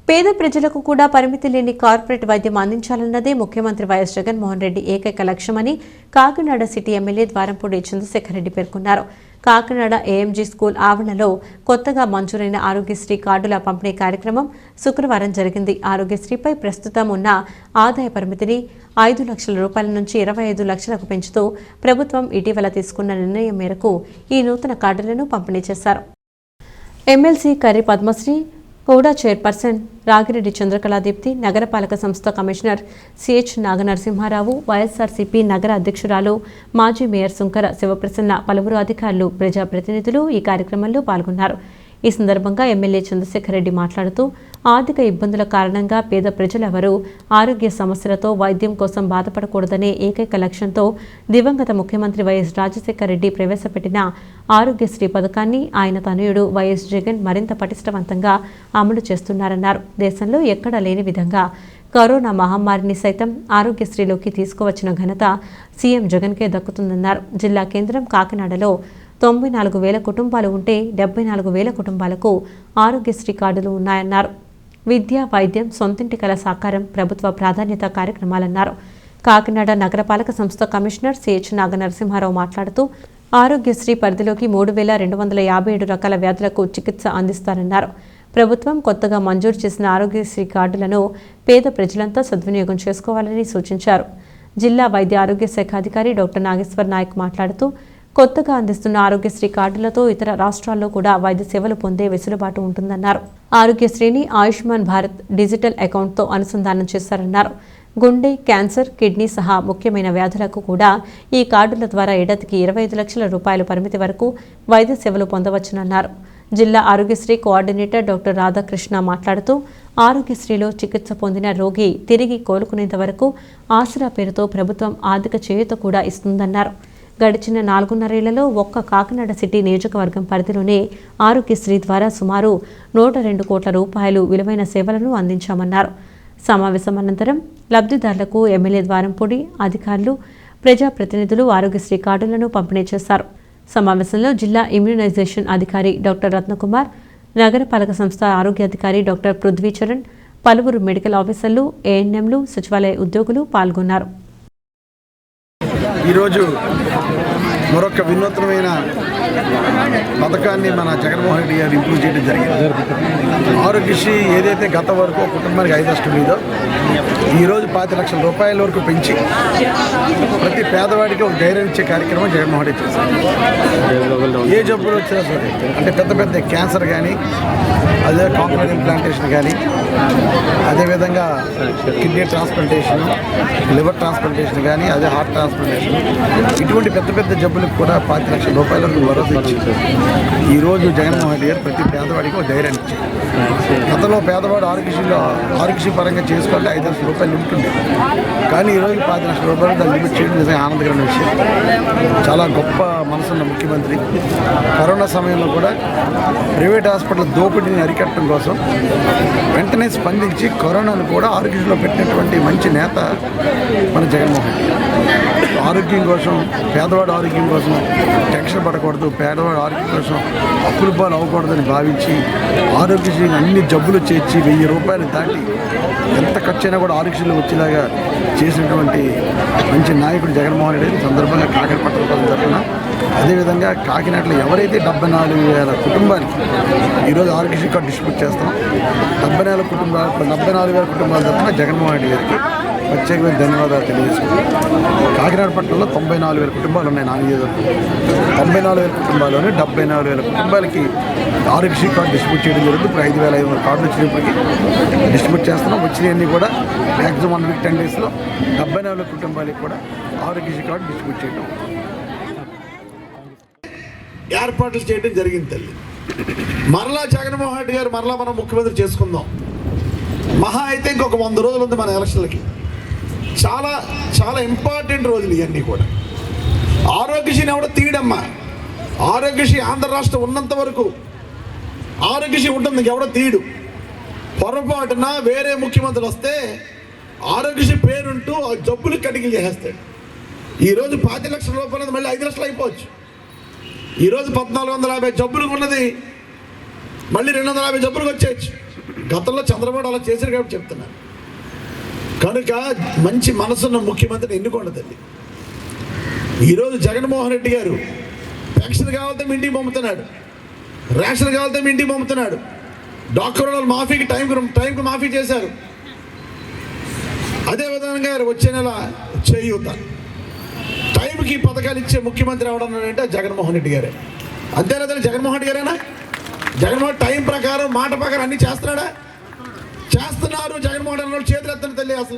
పేద ప్రజలకు కూడా పరిమితి లేని కార్పొరేట్ వైద్యం అందించాలన్నదే ముఖ్యమంత్రి వైఎస్ జగన్మోహన్ రెడ్డి ఏకైక లక్ష్యమని కాకినాడ సిటీ ఎమ్మెల్యే ద్వారంపూడి చంద్రశేఖర్ రెడ్డి పేర్కొన్నారు. కాకినాడ ఏఎంజీ స్కూల్ ఆవరణలో కొత్తగా మంజూరైన ఆరోగ్యశ్రీ కార్డుల పంపిణీ కార్యక్రమం శుక్రవారం జరిగింది. ఆరోగ్యశ్రీపై ప్రస్తుతం ఉన్న ఆదాయ పరిమితిని 5 లక్షల రూపాయల నుంచి 25 లక్షలకు పెంచుతూ ప్రభుత్వం ఇటీవల తీసుకున్న నిర్ణయం మేరకు ఈ నూతన కార్డులను పంపిణీ చేశారు. ఎమ్మెల్సీ కర్రి పద్మశ్రీ, కూడా చైర్పర్సన్ రాగిరెడ్డి చంద్రకళాదీప్తి, నగరపాలక సంస్థ కమిషనర్ సిహెచ్ నాగనరసింహారావు, వైఎస్ఆర్సీపీ నగర అధ్యక్షురాలు మాజీ మేయర్ సుంకర శివప్రసన్న, పలువురు అధికారులు, ప్రజాప్రతినిధులు ఈ కార్యక్రమంలో పాల్గొన్నారు. ఈ సందర్భంగా ఎమ్మెల్యే చంద్రశేఖర్ రెడ్డి మాట్లాడుతూ ఆర్థిక ఇబ్బందుల కారణంగా పేద ప్రజలెవరూ ఆరోగ్య సమస్యలతో వైద్యం కోసం బాధపడకూడదనే ఏకైక లక్ష్యంతో దివంగత ముఖ్యమంత్రి వైఎస్ రాజశేఖర్ రెడ్డి ప్రవేశపెట్టిన ఆరోగ్యశ్రీ పథకాన్ని ఆయన తనయుడు వైఎస్ జగన్ మరింత పటిష్టవంతంగా అమలు చేస్తున్నారన్నారు. దేశంలో ఎక్కడా లేని విధంగా కరోనా మహమ్మారిని సైతం ఆరోగ్యశ్రీలోకి తీసుకువచ్చిన ఘనత సీఎం జగన్కే దక్కుతుందన్నారు. జిల్లా కేంద్రం కాకినాడలో 94,000 కుటుంబాలు ఉంటే 74,000 కుటుంబాలకు ఆరోగ్యశ్రీ కార్డులు ఉన్నాయన్నారు. విద్య, వైద్యం, సొంతింటి కల సాకారం ప్రభుత్వ ప్రాధాన్యత కార్యక్రమాలన్నారు. కాకినాడ నగరపాలక సంస్థ కమిషనర్ సిహెచ్ నాగనరసింహారావు మాట్లాడుతూ ఆరోగ్యశ్రీ పరిధిలోకి 3,257 రకాల వ్యాధులకు చికిత్స అందిస్తారన్నారు. ప్రభుత్వం కొత్తగా మంజూరు చేసిన ఆరోగ్యశ్రీ కార్డులను పేద ప్రజలంతా సద్వినియోగం చేసుకోవాలని సూచించారు. జిల్లా వైద్య ఆరోగ్య శాఖ అధికారి డాక్టర్ నాగేశ్వర్ నాయక్ మాట్లాడుతూ కొత్తగా అందిస్తున్న ఆరోగ్యశ్రీ కార్డులతో ఇతర రాష్ట్రాల్లో కూడా వైద్య సేవలు పొందే వెసులుబాటు ఉంటుందన్నారు. ఆరోగ్యశ్రీని ఆయుష్మాన్ భారత్ డిజిటల్ అకౌంట్తో అనుసంధానం చేశారన్నారు. గుండె, క్యాన్సర్, కిడ్నీ సహా ముఖ్యమైన వ్యాధులకు కూడా ఈ కార్డుల ద్వారా ఏడాదికి 25 లక్షల రూపాయల పరిమితి వరకు వైద్య సేవలు పొందవచ్చునన్నారు. జిల్లా ఆరోగ్యశ్రీ కోఆర్డినేటర్ డాక్టర్ రాధాకృష్ణ మాట్లాడుతూ ఆరోగ్యశ్రీలో చికిత్స పొందిన రోగి తిరిగి కోలుకునేంత వరకు ఆసరా పేరుతో ప్రభుత్వం ఆర్థిక చేయూత కూడా ఇస్తుందన్నారు. గడిచిన 4.5 ఏళ్లలో ఒక్క కాకినాడ సిటీ నియోజకవర్గం పరిధిలోనే ఆరోగ్యశ్రీ ద్వారా సుమారు 102 కోట్ల రూపాయలు విలువైన సేవలను అందించామన్నారు. సమావేశం అనంతరం లబ్ధిదారులకు ఎమ్మెల్యే ద్వారంపూడి, అధికారులు, ప్రజాప్రతినిధులు ఆరోగ్యశ్రీ కార్డులను పంపిణీ చేశారు. సమావేశంలో జిల్లా ఇమ్యూనైజేషన్ అధికారి డాక్టర్ రత్నకుమార్, నగరపాలక సంస్థ ఆరోగ్యాధికారి డాక్టర్ పృథ్వీచరణ్, పలువురు మెడికల్ ఆఫీసర్లు, ఏఎన్ఎంలు, సచివాలయ ఉద్యోగులు పాల్గొన్నారు. ఈరోజు మరొక వినూత్నమైన పథకాన్ని మన జగన్మోహన్ రెడ్డి గారు ఇంప్రూవ్ చేయడం జరిగింది. ఆరోగ్యశ్రీ ఏదైతే గత వరకు కుటుంబానికి 5 లక్షలు ఉందో ఈరోజు 5 లక్షల రూపాయల వరకు పెంచి ప్రతి పేదవాడికి ఒక ధైర్యం ఇచ్చే కార్యక్రమం జగన్మోహన్ రెడ్డి చేశారు. ఏ జబ్బులు వచ్చినా సరే, అంటే పెద్ద పెద్ద క్యాన్సర్ కానీ, అదే కాంక్రీట్ ఇంప్లాంటేషన్ కానీ, అదేవిధంగా కిడ్నీ ట్రాన్స్ప్లాంటేషన్, లివర్ ట్రాన్స్ప్లాంటేషన్ కానీ, అదే హార్ట్ ట్రాన్స్ప్లాంటేషన్, ఇటువంటి పెద్ద పెద్ద జబ్బులకు కూడా 5 లక్షల రూపాయల వరకు భరోసా ఇచ్చి ఈరోజు జగన్మోహన్ రెడ్డి గారు ప్రతి పేదవాడికి ఒక ధైర్యాన్ని ఇచ్చారు. గతంలో పేదవాడు ఆరోగ్యశ్రీ పరంగా చేసుకోవాలంటే 5 లక్షల రూపాయలు లిమిట్ ఉండేది. కానీ ఈరోజు 10 లక్షల రూపాయలు దాన్ని లిమిట్ చేయడం నిజంగా ఆనందకరమైన విషయం. చాలా గొప్ప మనసున్న ముఖ్యమంత్రి కరోనా సమయంలో కూడా ప్రైవేట్ హాస్పిటల్ దోపిడీని అరికట్టడం కోసం వెంటనే స్పందించి కరోనాను కూడా ఆరోగ్యంలో పెట్టినటువంటి మంచి నేత మన జగన్మోహన్ రెడ్డి. ఆరోగ్యం కోసం, పేదవాడు ఆరోగ్యం కోసం టెన్షన్ పడకూడదు, పేదవాడు ఆరోగ్యం కోసం అప్పుల పాలు అవ్వకూడదని భావించి ఆరోగ్యశ్రీ అన్ని జబ్బులు చేర్చి 1000 రూపాయలు దాటి ఎంత ఖర్చు అయినా కూడా ఆరోగ్యశ్రీలో వచ్చేలాగా చేసినటువంటి మంచి నాయకుడు జగన్మోహన్ రెడ్డి. సందర్భంగా కాకినాడ పట్టణ తరఫున, అదేవిధంగా కాకినాడలో ఎవరైతే 74,000 కుటుంబానికి ఈరోజు ఆరోగ్యశ్రీ కార్డు డిస్ట్రిబ్యూట్ చేస్తాం, 74,000 కుటుంబాల తరఫున జగన్మోహన్ రెడ్డి గారికి ప్రత్యేకమైన ధన్యవాదాలు తెలియజేసుకుంటాం. కాకినాడ పట్టణంలో 94,000 కుటుంబాలు ఉన్నాయి. 94,000 కుటుంబాల్లోనే 74,000 కుటుంబాలకి ఆరోగ్యశ్రీ కార్డు డిస్ట్రిబ్యూట్ చేయడం జరుగుతుంది. ఇప్పుడు 5,500 కార్డులు వచ్చినప్పటికీ డిస్ట్రిబ్యూట్ చేస్తున్నాం. వచ్చినవన్నీ కూడా మ్యాక్సిమం 1 వీక్ 10 డేస్లో 74,000 కుటుంబాలకి కూడా ఆరోగ్యశ్రీ కార్డు డిస్ట్రిబ్యూట్ చేయడం ఏర్పాట్లు చేయడం జరిగింది. తల్లి మరలా జగన్మోహన్ రెడ్డి గారు మరలా మనం ముఖ్యమంత్రి చేసుకుందాం. మహా అయితే ఇంకొక 100 రోజులు ఉంది మన ఎలక్షన్లకి. చాలా చాలా ఇంపార్టెంట్ రోజులు ఇవన్నీ కూడా. ఆరోగ్యశ్రీని ఎవడో తీయడమ్మా. ఆరోగ్యశ్రీ ఆంధ్ర రాష్ట్రం ఉన్నంత వరకు ఆరోగ్యశ్రీ ఉంటుంది, ఎవడో తీయడు. పొరపాటున వేరే ముఖ్యమంత్రులు వస్తే ఆరోగ్యశ్రీ పేరుంటూ ఆ జబ్బులు కటికలు చేసేస్తాడు. ఈరోజు 5 లక్షల రూపాయలు మళ్ళీ 5 లక్షలు అయిపోవచ్చు. ఈరోజు 1,450 జబ్బులకు ఉన్నది మళ్ళీ 250 జబ్బులకు వచ్చేయచ్చు. గతంలో చంద్రబాబు అలా చేశారు కాబట్టి చెప్తున్నాను. కనుక మంచి మనసున్న ముఖ్యమంత్రిని ఎన్నుకోండి తల్లి. ఈరోజు జగన్మోహన్ రెడ్డి గారు పెన్షన్ కావాలంటే మీ ఇంటికి పంపుతున్నాడు, రేషన్ కావాలంటే మీ ఇంటికి పంపుతున్నాడు, డాక్టర్ వాళ్ళు మాఫీకి టైంకి మాఫీ చేశారు. అదేవిధంగా వచ్చే నెల చేయూత టైంకి పథకాలు ఇచ్చే ముఖ్యమంత్రి ఎవడన్నాడంటే జగన్మోహన్ రెడ్డి గారే. అంతేనా తల్లి? జగన్మోహన్ రెడ్డి గారేనా? జగన్మోహన్ టైం ప్రకారం మాట ప్రకారం అన్నీ చేస్తున్నాడా? చేస్తున్నారు. జగన్మోహన్ రెడ్డి చేతులు ఎత్తండి తల్లి. అసలు